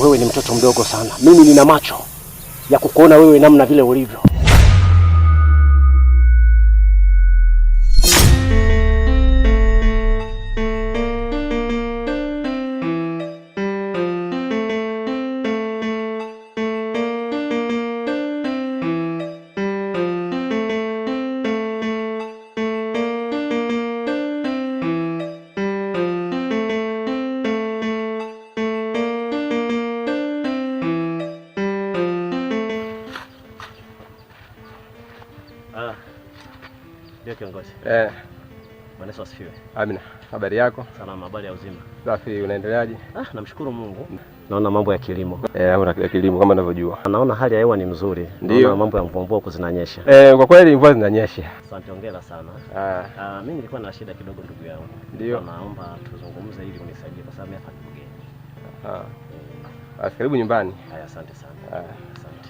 wewe ni mtoto mdogo sana. Mimi nina macho ya kukuona wewe namna vile ulivyo. Ndio kiongozi. Bwana Yesu asifiwe. Amina. Habari yako? Salama, habari ya uzima. Safi, unaendeleaje? Namshukuru Mungu. Naona mambo ya kilimo. Mambo ya kilimo kama unavyojua. Naona hali ya hewa ni mzuri. Naona mambo ya mvua huko zinanyesha. Kwa kweli mvua zinanyesha. Asante, hongera sana. Mimi nilikuwa na shida kidogo ndugu yangu. Ndio. Naomba tuzungumze ili unisaidie kwa sababu hapa ni mgeni. Karibu nyumbani. Haya, asante sana. Asante.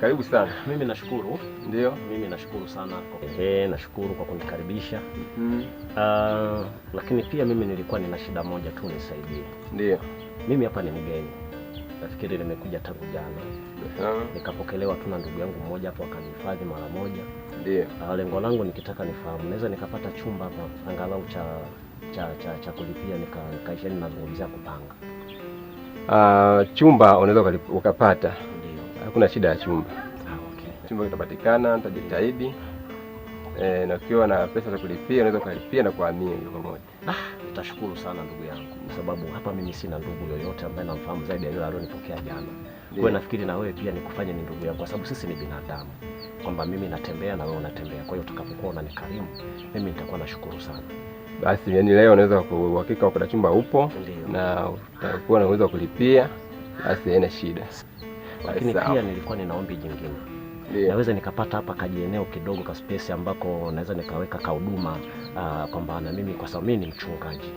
Karibu sana. Mimi nashukuru. Ndio. Mimi nashukuru sana. Nashukuru kwa kunikaribisha. Lakini pia mimi nilikuwa nina shida moja tu, nisaidie. Ndio. Mimi hapa ni mgeni. Nafikiri nimekuja tangu jana. Nikapokelewa tu na ndugu yangu mmoja hapo akanihifadhi mara moja. Ndio. Lengo langu nikitaka nifahamu naweza nikapata chumba hapa angalau cha kulipia nikaisha ninazungumzia kupanga. Chumba unaweza ukapata. Ndio. Hakuna shida ya chumba. Okay. Chumba kitapatikana, nitajitahidi. Na ukiwa na pesa za kulipia unaweza kulipia na kuhamia pamoja. Nitashukuru sana ndugu yangu kwa sababu hapa mimi sina ndugu yoyote ambaye namfahamu zaidi ya yule alionipokea jana. Kwa hiyo nafikiri na wewe pia nikufanye ni ndugu yangu kwa sababu sisi ni binadamu. Kwamba mimi natembea na wewe unatembea. Kwa hiyo tutakapokuwa unanikarimu, mimi nitakuwa nashukuru sana. Basi yani leo unaweza uhakika kwa chumba upo. Ndiyo. Na utakuwa na uwezo kulipia, basi haina shida. Lakini pia nilikuwa nina ombi jingine. Naweza nikapata hapa kajieneo kidogo ka space ambako naweza nikaweka kahuduma kwamba na mimi kwa sababu mimi ni mchungaji,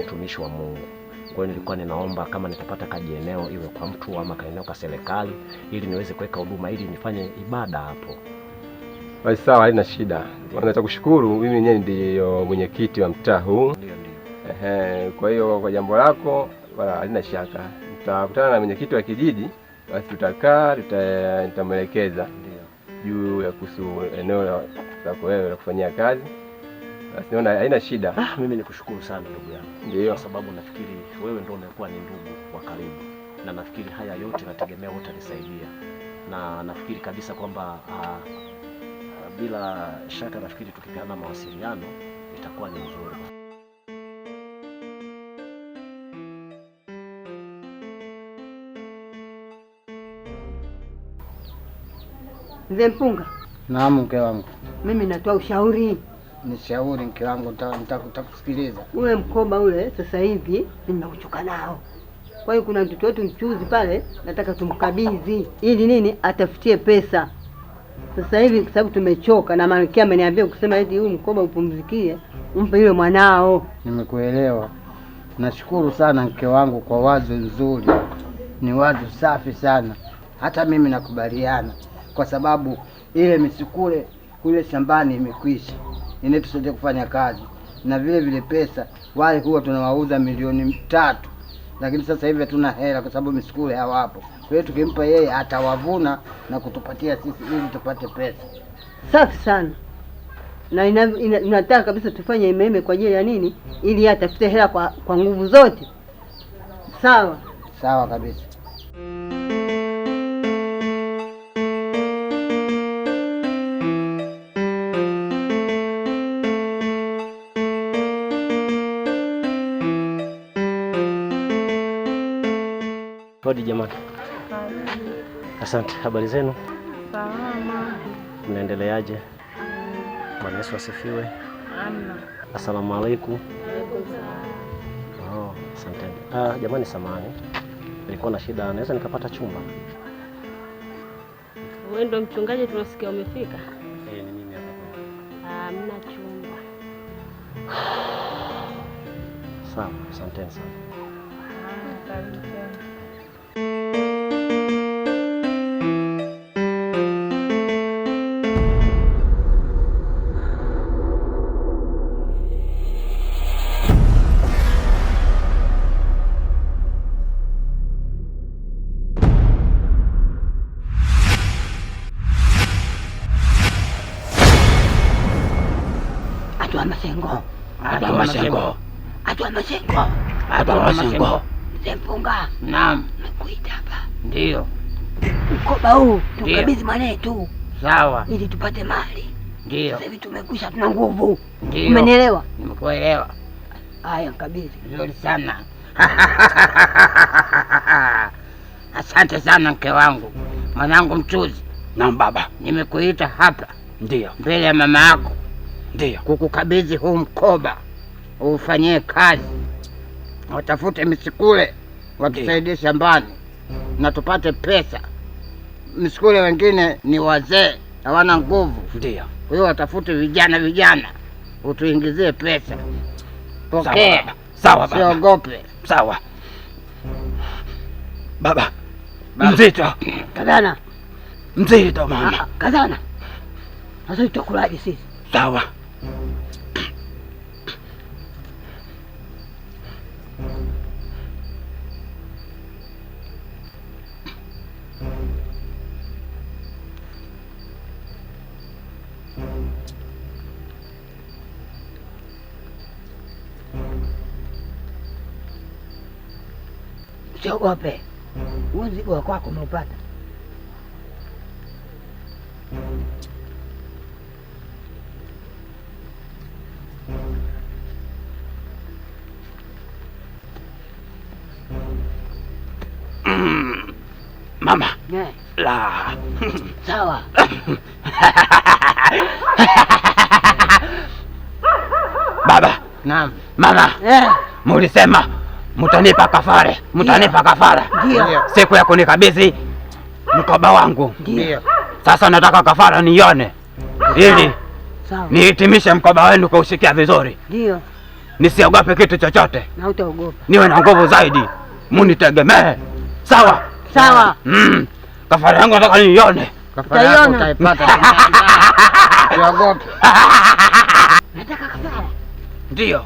mtumishi wa Mungu. Kwa hiyo nilikuwa ninaomba kama nitapata kajieneo iwe kwa mtu ama kaeneo ka serikali ili niweze kuweka huduma ili nifanye ibada hapo. Basi sawa, haina shida. Nataka kushukuru, mimi mwenyewe ndio mwenyekiti wa mtaa huu. Ndio. Kwa hiyo kwa jambo lako wala halina shaka. Tutakutana na mwenyekiti wa kijiji, basi tutakaa nitamwelekeza juu ya kuhusu eneo lako wewe la kufanyia kazi. Basi naona haina shida. Mimi nikushukuru sana ndugu yangu. Ndio. Kwa sababu nafikiri wewe ndio umekuwa ni ndugu wa karibu. Na nafikiri haya yote nategemea utanisaidia. Na nafikiri kabisa kwamba bila shaka nafikiri tukipeana mawasiliano itakuwa ni nzuri. Mzee Mpunga. Naam mke wangu. Mimi natoa ushauri. Nishauri mke wangu, nitakusikiliza. Ule mkoba ule sasa hivi nimeuchoka nao. Kwa hiyo kuna mtoto wetu mchuzi pale nataka tumkabidhi ili nini atafutie pesa. Sasa hivi kwa sababu tumechoka na Malkia ameniambia kusema eti huu mkoba upumzikie, umpe yule mwanao. Nimekuelewa. Nashukuru sana mke wangu kwa wazo nzuri. Ni wazo safi sana. Hata mimi nakubaliana kwa sababu ile misukule kule shambani imekwisha. Inatusaidia kufanya kazi. Na vile vile pesa wale huwa tunawauza 3 lakini sasa hivi hatuna hela kwa sababu misukule hawapo. Kwa hiyo tukimpa yeye atawavuna na kutupatia sisi ili tupate pesa. Safi sana. Na inataka kabisa tufanye imeme kwa ajili ya nini? Ili atafute hela kwa nguvu zote. Sawa. Sawa kabisa. Hodi jamani. Asante, habari zenu? Salama. Mnaendeleaje? Bwana Yesu asifiwe. Amina. Asalamu alaykum. Asante. Jamani samahani. Nilikuwa na shida, naweza nikapata chumba? Wewe ndo mchungaji tunasikia umefika? Ni mimi hapa. Hamna chumba. Sawa, asante sana. Karibu sana. Atua Masengo. Sempunga. Naam. Nakuita hapa. Ndio. Mkoba huu tukabidhi mwanetu. Sawa. Ili tupate mali. Ndio. Sasa hivi tumekwisha, tuna nguvu. Ndio. Umenielewa? Nimekuelewa. Haya, mkabidhi. Nzuri sana. Asante sana mke wangu. Mwanangu mchuzi. Naam baba. Nimekuita hapa. Ndio. Mbele ya mama yako. Ndio. Kukukabidhi huu mkoba. Ufanyie kazi. Watafute misikule. Watusaidie shambani. Na tupate pesa. Misikule wengine ni wazee. Hawana nguvu. Ndio. Kwa hiyo watafute vijana. Utuingizie pesa. Pokea. Sawa baba. Siogope. Sawa. Baba. Mzito. Kazana. Mzito mama. Kazana. Sasa tutakulaje sisi? Sawa. Usiogope. Mzigo wa kwako umeupata. Mama. Yeah. La. Sawa. Baba. Naam. Mama. Mulisema mutanipa kafara. Mutanipa kafara. Ndio. Siku ya kunikabidhi mkoba wangu. Ndio. Sasa nataka kafara nione. Ili nihitimishe mkoba wenu kwa ushikia vizuri. Ndio. Nisiogope kitu chochote. Na utaogopa. Niwe na nguvu zaidi. Munitegemee. Sawa? Sawa. Kafara yangu nataka nione. Kafara yako utaipata. Usiogope. Nataka kafara. Ndio.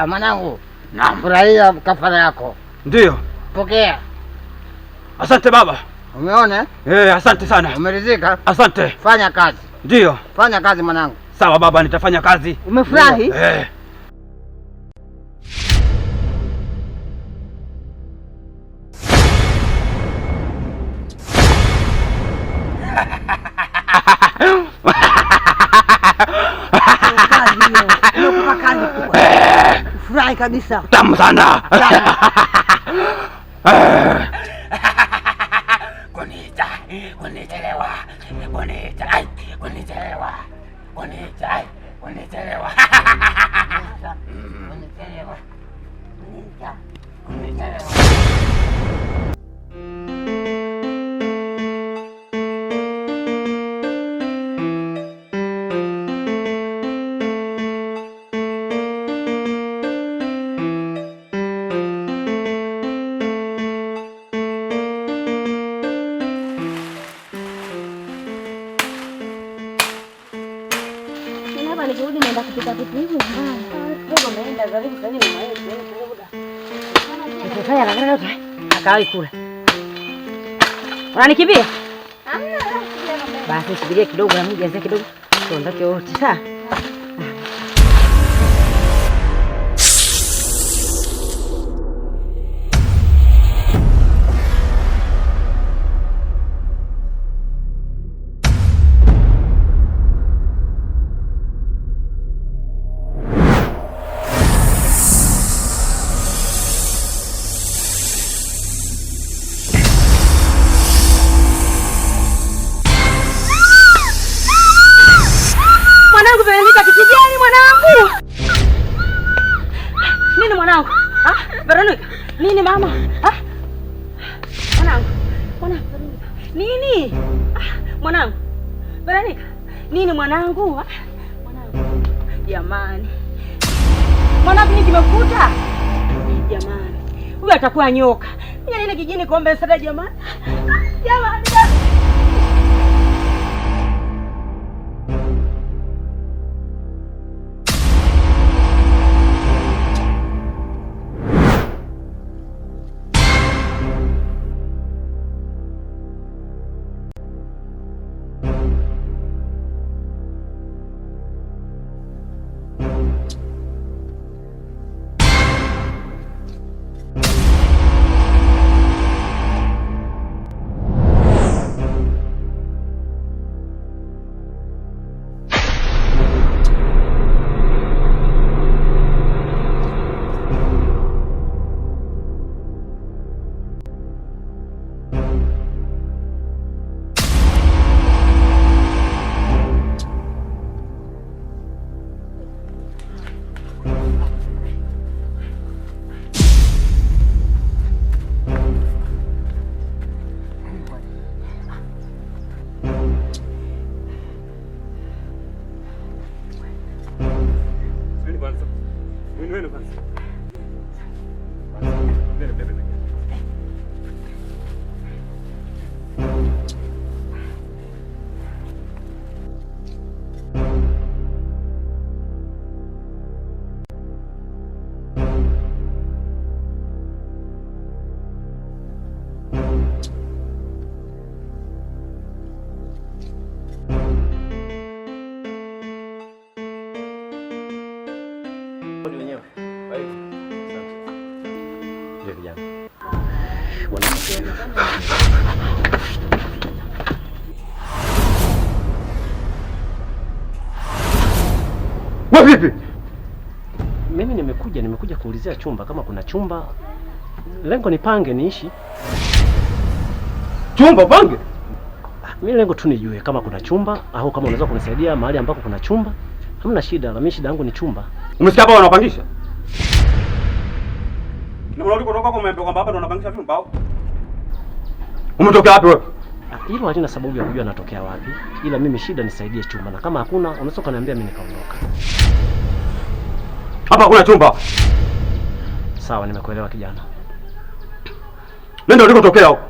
Mwanangu, furahia kafara yako. Ndio. Pokea. Asante baba. Umeona? Asante sana. Umeridhika? Asante. Fanya kazi. Ndio. Fanya kazi mwanangu. Sawa baba, nitafanya kazi. Umefurahi? Furahi kabisa. Tamu sana. Nikirudi naenda kupika vitu hivi. Naenda karibu sana na mama yetu kuoda. Tutafanya na nani tu? Akawahi kula. Unanikimbia? Hamna. Basi subiria kidogo na mimi jaze kidogo. Tuondoke wote. Sawa? Nini mama? Ah? Mwanangu. Nini? Mwanangu. Veronica. Nini mwanangu? Mwanangu. Jamani. Mwanangu nini kimekuta? Jamani. Huyu atakuwa nyoka. Mimi ile kijini kuombe msaada jamani. Jamani. Wewe vipi? Mimi nimekuja kuulizia chumba kama kuna chumba. Lengo ni pange niishi. Chumba pange? Mimi lengo tu nijue kama kuna chumba au kama unaweza kunisaidia mahali ambako kuna chumba. Hamna shida, la mimi shida yangu ni chumba. Umesikia hapa wanapangisha? Na unarudi kutoka kwa umeambia kwamba hapa ndo wanapangisha vyumba au? Umetokea wapi wewe? Hilo halina sababu ya kujua natokea wapi. Ila mimi shida nisaidie chumba, na kama hakuna unaweza kuniambia mimi nikaondoka. Hapa hakuna chumba. Sawa, nimekuelewa kijana. Nenda ulikotokea huko.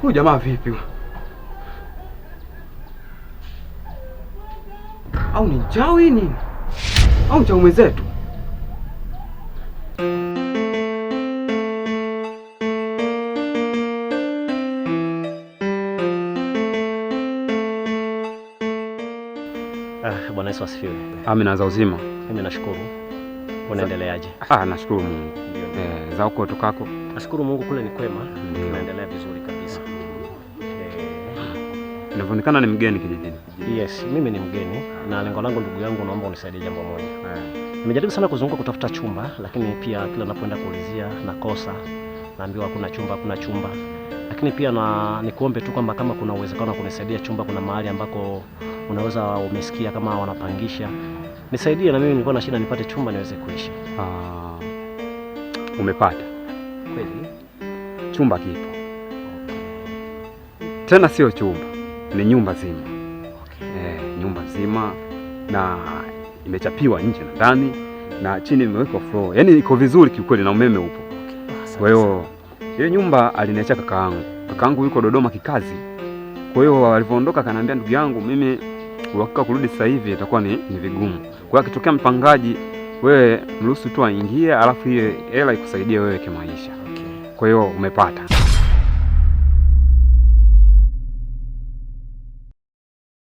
Huyu jamaa vipi? Au ni mchawi nini? Au mchawi mwenzetu? Bwana Yesu asifiwe. Amina, za uzima. Mimi nashukuru. Unaendeleaje? Nashukuru Mungu. Za huko tukako? Nashukuru Mungu kule ni kwema. Tunaendelea vizuri kabisa. Inaonekana ni mgeni kijijini. Yes, mimi ni mgeni na lengo langu ndugu yangu, naomba unisaidie jambo moja. Nimejaribu sana kuzunguka kutafuta chumba, lakini pia kila napoenda kuulizia nakosa. Naambiwa hakuna chumba. Lakini pia nikuombe tu kwamba kama kuna uwezekano kunisaidia chumba, kuna mahali ambako unaweza umesikia kama wanapangisha. Nisaidie na mimi nilikuwa na shida nipate chumba niweze kuishi. Umepata. Kweli? Chumba kipo. Tena sio chumba, ni nyumba zima. Nyumba zima na imechapiwa nje na ndani na chini imewekwa floor. Yaani iko vizuri kiukweli na umeme upo. Kwa hiyo hiyo nyumba aliniacha kakaangu. Kakaangu yuko Dodoma kikazi. Kwa hiyo alipoondoka akaniambia, ndugu yangu, mimi uhakika kurudi sasa hivi itakuwa ni vigumu. Kwa hiyo akitokea mpangaji, wewe mruhusu tu aingie, alafu hiyo hela ikusaidie wewe kimaisha. Kwa hiyo umepata.